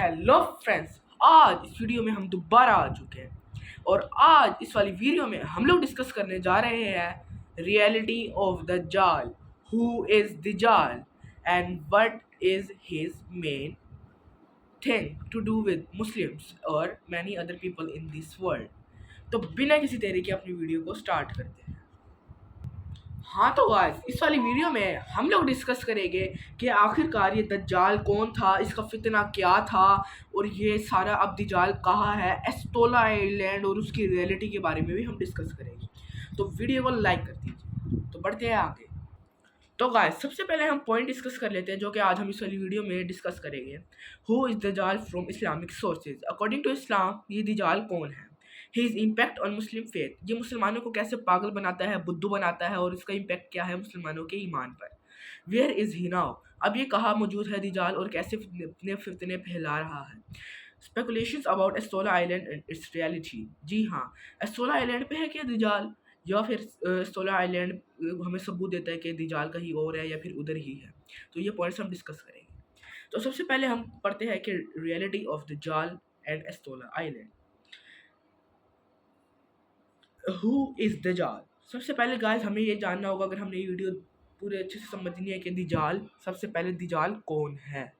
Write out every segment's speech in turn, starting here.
Hello friends, आज इस video में हम दोबारा आ चुके हैं और आज इस वाली वीडियो में हम लोग डिस्कस करने जा रहे हैं रियलिटी ऑफ दज्जाल। हु इज दज्जाल and what is his main thing to do with Muslims और many other people in this world. तो बिना किसी देरी के अपनी वीडियो को स्टार्ट करते हैं। हाँ तो गाइस, इस वाली वीडियो में हम लोग डिस्कस करेंगे कि आखिरकार ये दज्जाल कौन था, इसका फितना क्या था और ये सारा अब दज्जाल कहाँ है, एस्टोला आइलैंड और उसकी रियलिटी के बारे में भी हम डिस्कस करेंगे। तो वीडियो को लाइक कर दीजिए। तो बढ़ते हैं आगे। तो गाइस, सबसे पहले हम पॉइंट डिस्कस कर लेते हैं जो कि आज हम इस वाली वीडियो में डिस्कस करेंगे। हु इज़ दज्जाल from Islamic sources. According to Islam, ये दज्जाल कौन है। His impact on Muslim faith, ये मुसलमानों को कैसे पागल बनाता है, बुद्धू बनाता है और इसका इम्पैक्ट क्या है मुसलमानों के ईमान पर। वेयर इज़ ही नाउ, अब ये कहाँ मौजूद है दज्जाल और कैसे अपने फितने फैला रहा है। Speculations about Astola island and its reality. जी हाँ, एस्टोला आइलैंड पे है क्या दज्जाल, या फिर एस्टोला आइलैंड हमें सबूत देता है कि दज्जाल कहीं और है या फिर उधर ही है। तो ये पॉइंट्स हम डिस्कस करेंगे। तो सबसे पहले हम पढ़ते हैं कि रियलिटी ऑफ दज्जाल and Astola island. Who is दज्जाल। सबसे पहले गाइस हमें ये जानना होगा, अगर हमने ये वीडियो पूरे अच्छे से समझनी है, कि दज्जाल, सबसे पहले दज्जाल कौन है।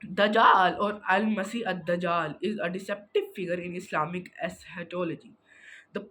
Dajjal or Al-Masih ad-Dajjal is a deceptive figure in Islamic eschatology. The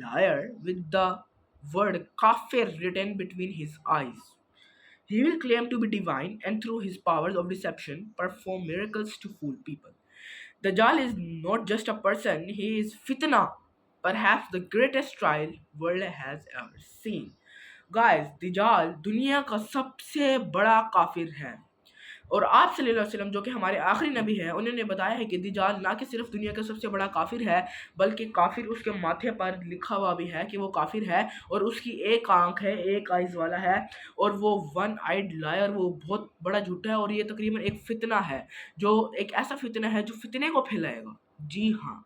liar with the word kafir written between his eyes. He will claim to be divine and through his powers of deception perform miracles to fool people. Dajjal is not just a person, he is fitna, perhaps the greatest trial world has ever seen. Guys, दज्जाल दुनिया का सबसे बड़ा काफिर है और आप सल्लल्लाहु अलैहि वसल्लम जो कि हमारे आखिरी नबी हैं, उन्होंने बताया है कि दज्जाल ना कि सिर्फ दुनिया का सबसे बड़ा काफिर है, बल्कि काफिर उसके माथे पर लिखा हुआ भी है कि वो काफिर है और उसकी एक आंख है, एक आइज वाला है और वो वन आइड लायर, वो बहुत बड़ा झूठा है और ये तकरीबन एक फितना है, जो एक ऐसा फितना है जो फितने को फैलाएगा। जी हाँ,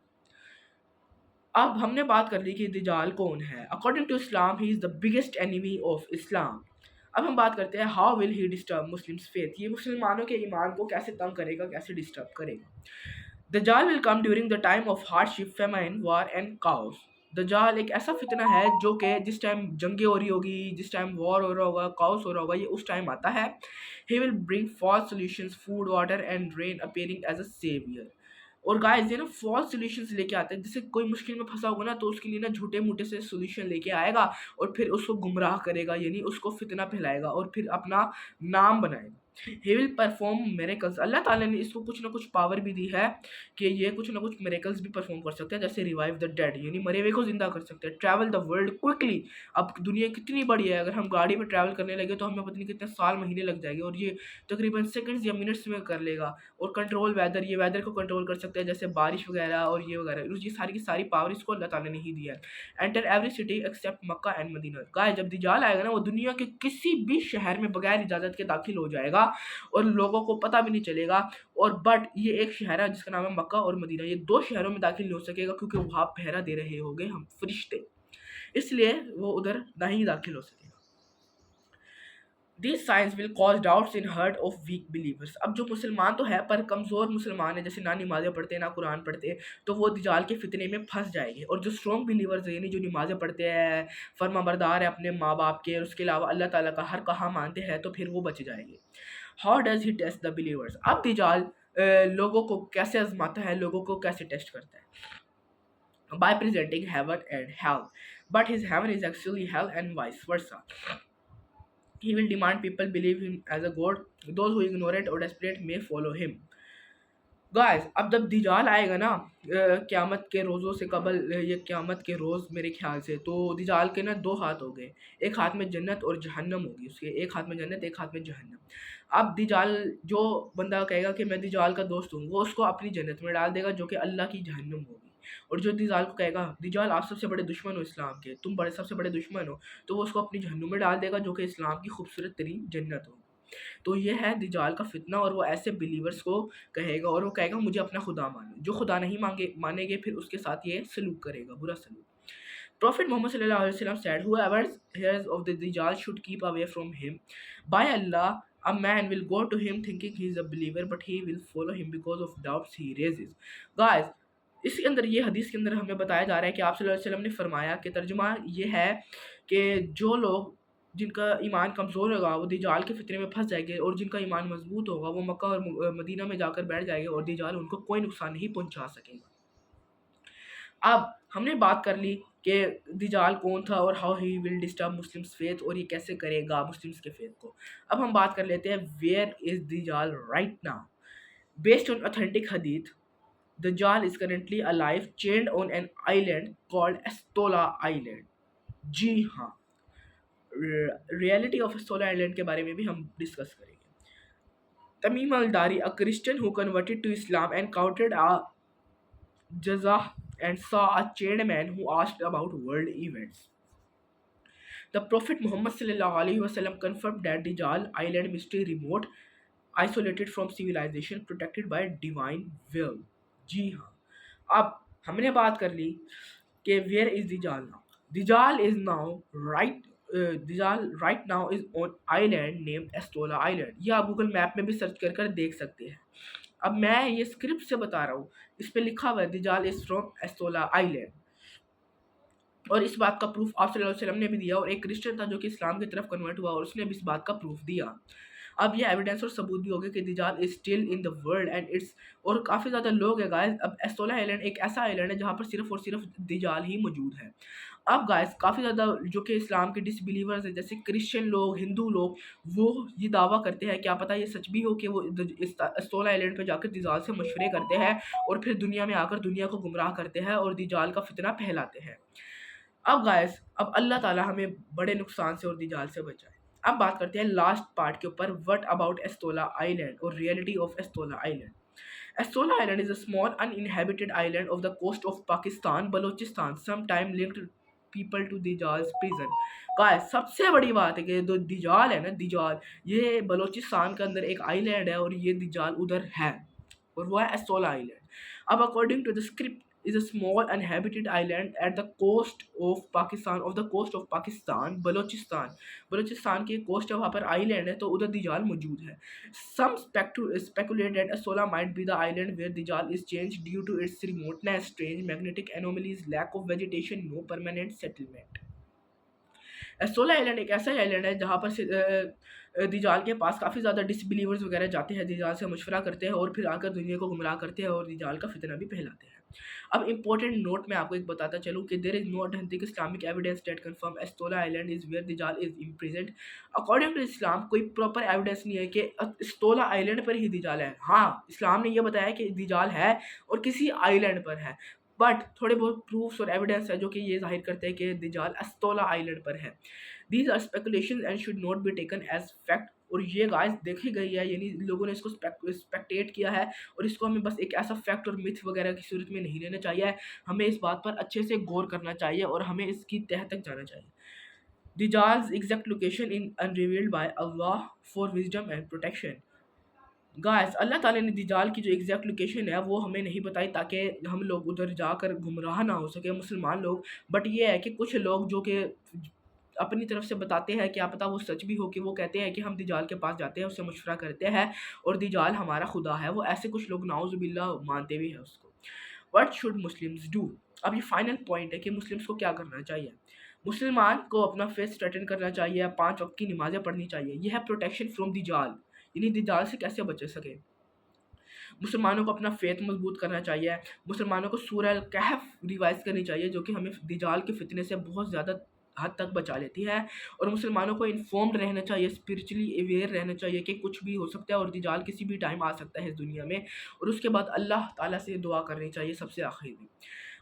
अब हमने बात कर ली कि दज्जाल कौन है। According to Islam, he is the biggest enemy of Islam. अब हम बात करते हैं how will he disturb Muslims faith, ये मुसलमानों के ईमान को कैसे तंग करेगा, कैसे डिस्टर्ब करेगा। दज्जाल will come during the time of hardship, famine, war and chaos. दज्जाल एक ऐसा फितना है जो कि जिस टाइम जंगें हो रही होगी, जिस टाइम वॉर हो रहा होगा, काउस हो रहा होगा, ये उस टाइम आता है। He will bring false solutions, food, water and rain, appearing as a saviour. और गाइस, ये ना फॉल्स सॉल्यूशंस लेके आते हैं, जैसे कोई मुश्किल में फंसा होगा ना, तो उसके लिए ना झूठे मूठे से सॉल्यूशन लेके आएगा और फिर उसको गुमराह करेगा, यानी उसको फितना फैलाएगा और फिर अपना नाम बनाएगा। ही विल परफॉर्म मिरेकल्स, अल्लाह ताला ने इसको कुछ ना कुछ पावर भी दी है कि ये कुछ ना कुछ मिरेकल्स भी परफॉर्म कर सकते हैं, जैसे रिवाइव द डेड, यानी मरे हुए को जिंदा कर सकते हैं। ट्रैवल द वर्ल्ड क्विकली, अब दुनिया कितनी बड़ी है, अगर हम गाड़ी में ट्रैवल करने लगे तो हमें पता नहीं कितने साल महीने लग जाएंगे और ये तकरीबन सेकंड्स या मिनट्स में कर लेगा। और कंट्रोल वेदर, ये वेदर को कंट्रोल कर सकते हैं, जैसे बारिश वगैरह और ये वगैरह, ये सारी की सारी पावर इसको अल्लाह ताला ने ही दी है। Enter every city except Mecca and Medina. Guys, जब दज्जाल आएगा ना, वो दुनिया के किसी भी शहर में बगैर इजाज़त के दाखिल हो जाएगा और लोगों को पता भी नहीं चलेगा। और बट ये एक शहर है जिसका नाम है मक्का और मदीना, ये दो शहरों में दाखिल नहीं हो सकेगा क्योंकि वहाँ पहरा दे रहे होंगे हम फरिश्ते, इसलिए वो उधर नहीं दाखिल हो सकेगा। These signs will cause doubts in heart of weak believers। अब जो मुसलमान तो है पर कमज़ोर मुसलमान है, जैसे ना नमाज़ें पढ़ते हैं ना कुरान पढ़ते हैं, तो वो दज्जाल के फितने में फंस जाएंगे। और जो स्ट्रॉन्ग बिलीवर्स है, यानी जो नमाज़ें पढ़ते हैं, फर्माबरदार है अपने माँ बाप के, और उसके अलावा अल्लाह ताला का हर कहा मानते हैं, तो फिर वो बच जाएंगे। How does he test the believers. अब दज्जाल लोगों को कैसे आजमाता है, लोगों को कैसे टेस्ट करता है। Bye presenting heaven and hell, but his heaven is actually hello and vice versa. He will demand people believe him as a god. Those who ignore it or desperate may follow him. Guys, अब जब दज्जाल आएगा ना, क़यामत के रोज़ों से कबल, ये क़यामत के रोज़ मेरे ख्याल से, तो दज्जाल के ना दो हाथ हो गए, एक हाथ में जन्नत और जहन्नम होगी उसके, एक हाथ में जन्नत, एक हाथ में जहन्नम। अब दज्जाल, जो बंदा कहेगा कि मैं दज्जाल का दोस्त हूँ, वो उसको अपनी जन्नत में डाल देगा जो कि अल्लाह की जहन्नम होगी। और जो दज्जाल को कहेगा दज्जाल आप सबसे बड़े दुश्मन हो इस्लाम के, तुम बड़े सबसे बड़े दुश्मन हो, तो वो उसको अपनी जहन्नुम में डाल देगा जो कि इस्लाम की खूबसूरत तरीन जन्नत हो। तो ये है दज्जाल का फितना, और वो ऐसे बिलीवर्स को कहेगा और वो कहेगा मुझे अपना खुदा मानो। जो खुदा नहीं मानेंगे फिर उसके साथ ये सलूक करेगा, बुरा सलूक। Prophet Muhammad sallallahu alaihi wasallam said, "Whoever hears of the Dajjal should keep away from him. By Allah, a man will go to him thinking he is a believer, but he will follow him because of doubts he raises." Guys, इसके अंदर ये हदीस के अंदर हमें बताया जा रहा है कि आप सल्लल्लाहु अलैहि वसल्लम ने फरमाया कि तर्जुमा ये है कि जो लोग जिनका ईमान कमज़ोर होगा वो दज्जाल के फितने में फंस जाएंगे, और जिनका ईमान मजबूत होगा वो मक्का और मदीना में जाकर बैठ जाएंगे और दज्जाल उनको कोई नुकसान नहीं पहुंचा सकेगा। अब हमने बात कर ली कि दज्जाल कौन था और how he will disturb Muslims faith, और ये कैसे करेगा मुस्लिम्स के फेथ को। अब हम बात कर लेते हैं वेयर इज दज्जाल right now. Based on authentic हदीथ, दज्जाल is currently alive chained on an island called Astola island. जी हाँ, रियलिटी ऑफ एस्टोला आइलैंड के बारे में भी हम डिस्कस करेंगे। Tamim अल-दारी, a Christian who converted to Islam, encountered a Jazah and saw a chained man who asked about world events. The Prophet Muhammad sallallahu alaihi wasallam confirmed that Dajjal island mystery remote, isolated from civilization, protected by divine will. जी हाँ, अब हमने बात कर ली कि where is दज्जाल now. दज्जाल is now right दज्जाल right now is on island named Astola island. ये आप गूगल मैप में भी सर्च कर देख सकते हैं। अब मैं ये स्क्रिप्ट से बता रहा हूँ, इस पे लिखा हुआ है दज्जाल इज फ्रॉम एस्टोला आइलैंड, और इस बात का प्रूफ आप सल्लल्लाहु अलैहि वसल्लम ने भी दिया, और एक क्रिश्चियन था जो कि इस्लाम की तरफ कन्वर्ट हुआ और उसने भी इस बात का प्रूफ दिया। अब ये एविडेंस और सबूत भी हो गया कि दज्जाल is still in the world and it's, और काफ़ी ज़्यादा लोग हैं गाइस। अब एस्टोला आइलैंड एक ऐसा आइलैंड है जहाँ पर सिर्फ और सिर्फ दज्जाल ही मौजूद है। अब गाइस काफ़ी ज़्यादा जो कि इस्लाम के डिसबिलीवर्स हैं, जैसे क्रिश्चियन लोग, हिंदू लोग, वो ये दावा करते हैं, क्या पता ये सच भी हो, कि वो इस एस्टोला आइलैंड पर जाकर दज्जाल से मशवरे करते हैं और फिर दुनिया में आकर दुनिया को गुमराह करते हैं और दज्जाल का फितना फैलाते हैं। अब गाइस, अब अल्लाह ताला हमें बड़े नुकसान से और दज्जाल से बचाए। अब बात करते हैं लास्ट पार्ट के ऊपर, व्हाट अबाउट एस्टोला आइलैंड और reality of Astola island. Astola island is a small uninhabited island off the coast of Pakistan Balochistan, some time linked people to दज्जाल्स प्रिजन। गाइस सबसे बड़ी बात है कि जो दज्जाल है ना, दज्जाल ये बलोचिस्तान के अंदर एक आइलैंड है और ये दज्जाल उधर है, और वो है एस्टोला आइलैंड। अब according to the script is a small uninhabited island at the coast of Pakistan, Balochistan. Balochistan की कोस्ट है, वहाँ पर आइलैंड है, तो उधर दज्जाल मौजूद है। Some speculate that Asola might be the island where Dajjal is changed due to its remoteness, strange magnetic anomalies, lack of vegetation, no permanent settlement. Astola island एक ऐसा आइलैंड है जहाँ पर दज्जाल के पास काफ़ी ज़्यादा डिसबिलीवर्स वगैरह जाते हैं, दज्जाल से मशवरा करते हैं और फिर आकर दुनिया को गुमराह करते हैं और दज्जाल का फितना भी फैलाते हैं। अब इंपॉर्टेंट नोट मैं आपको एक बताता चलूँ कि there is no authentic Islamic evidence that confirm Astola island is where दज्जाल is imprisoned. According to Islam कोई प्रॉपर एविडेंस नहीं है कि एस्टोला आइलैंड पर ही दज्जाल है। हाँ, इस्लाम ने यह बताया कि दज्जाल है और किसी आइलैंड पर है, बट थोड़े बहुत प्रूफ्स और एविडेंस है जो कि ये जाहिर करते हैं कि दज्जाल एस्टोला आइलैंड पर है। These are speculation and should not be taken as fact, और ये गाइस देखी गई है, यानी लोगों ने इसको स्पेक्टेट किया है, और इसको हमें बस एक ऐसा फैक्ट और मिथ वगैरह की सूरत में नहीं लेना चाहिए। हमें इस बात पर अच्छे से गौर करना चाहिए और हमें इसकी तह तक जाना चाहिए। दज्जाल्स exact location in unrevealed by अल्लाह for wisdom and protection. Guys अल्लाह ताला ने दज्जाल की जो एग्जैक्ट लोकेशन है वो हमें नहीं बताई ताकि हम लोग उधर जाकर गुमराह ना हो सके मुसलमान लोग, बट ये है कि कुछ लोग जो कि अपनी तरफ से बताते हैं, क्या पता वो सच भी हो, कि वो कहते हैं कि हम दज्जाल के पास जाते हैं, उससे मशवरा करते हैं और दज्जाल हमारा खुदा है। वो ऐसे कुछ लोग नाउज़ुबिल्लाह मानते भी हैं उसको। What should Muslims do? अब ये फाइनल पॉइंट है कि मुस्लिम्स को क्या करना चाहिए। मुसलमान को अपना फेथ स्ट्रेटन करना चाहिए, 5 वक्त की नमाज़ें पढ़नी चाहिए। यह है प्रोटेक्शन फ्रॉम दज्जाल, यानी दज्जाल से कैसे बच सके। मुसलमानों को अपना फेथ मजबूत करना चाहिए। मुसलमानों को सूरह अल कहफ रिवाइज करनी चाहिए जो कि हमें दज्जाल के फितने से बहुत ज़्यादा हद तक बचा लेती है। और मुसलमानों को इन्फॉर्म्ड रहना चाहिए, स्पिरिचुअली अवेयर रहना चाहिए कि कुछ भी हो सकता है और दज्जाल किसी भी टाइम आ सकता है इस दुनिया में। और उसके बाद अल्लाह ताला से दुआ करनी चाहिए सबसे आखिर में।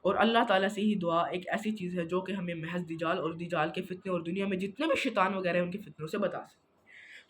और अल्लाह ताला से ही दुआ एक ऐसी चीज़ है जो कि हमें महज दज्जाल और दज्जाल के फितने और दुनिया में जितने भी शैतान वगैरह हैं उनके फितनों से बता सके।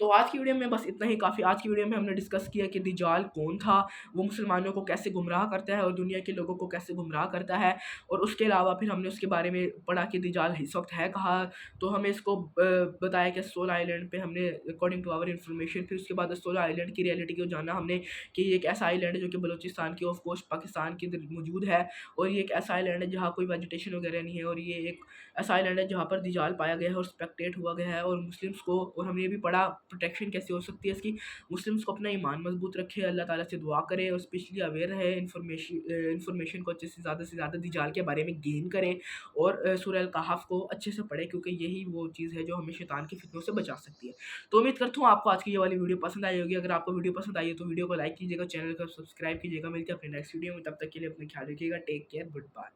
तो आज की वीडियो में बस इतना ही काफ़ी। आज की वीडियो में हमने डिस्कस किया कि दज्जाल कौन था, वो मुसलमानों को कैसे गुमराह करता है और दुनिया के लोगों को कैसे गुमराह करता है, और उसके अलावा फिर हमने उसके बारे में पढ़ा कि दज्जाल इस वक्त है कहाँ। तो हमें इसको बताया कि सोल आइलैंड पे हमने अकॉर्डिंग टू आवर इन्फॉर्मेशन। फिर उसके बाद सोल आइलैंड की रियलिटी को जाना हमने कि ये एक ऐसा आइलैंड है जो कि बलूचिस्तान की ऑफ कोर्स पाकिस्तान के अंदर मौजूद है, और ये एक ऐसा आइलैंड है जहाँ कोई वेजिटेशन वगैरह नहीं है, और ये एक ऐसा आइलैंड है जहाँ पर दज्जाल पाया गया है और स्पेक्टेट हुआ गया है। और मुस्लिम्स को, और हमने ये भी पढ़ा प्रोटेक्शन कैसे हो सकती है इसकी, मुस्लिम्स को अपना ईमान मजबूत रखे, अल्लाह ताला से दुआ करे और स्पेशली अवेयर रहे, इन्फॉर्मेशन को अच्छे से ज़्यादा दज्जाल के बारे में गेन करें, और सूरह अल कहफ को अच्छे से पढ़ें, क्योंकि यही वो चीज़ है जो हमें शैतान की फितनों से बचा सकती है। तो उम्मीद करता हूँ आपको आज की ये वाली वीडियो पसंद आई होगी। अगर आपको वीडियो पसंद आई है तो वीडियो को लाइक कीजिएगा, चैनल को सब्सक्राइब कीजिएगा। मिलते हैं अपने नेक्स्ट वीडियो में, तब तक के लिए अपना ख्याल रखिएगा। Take care, good bye.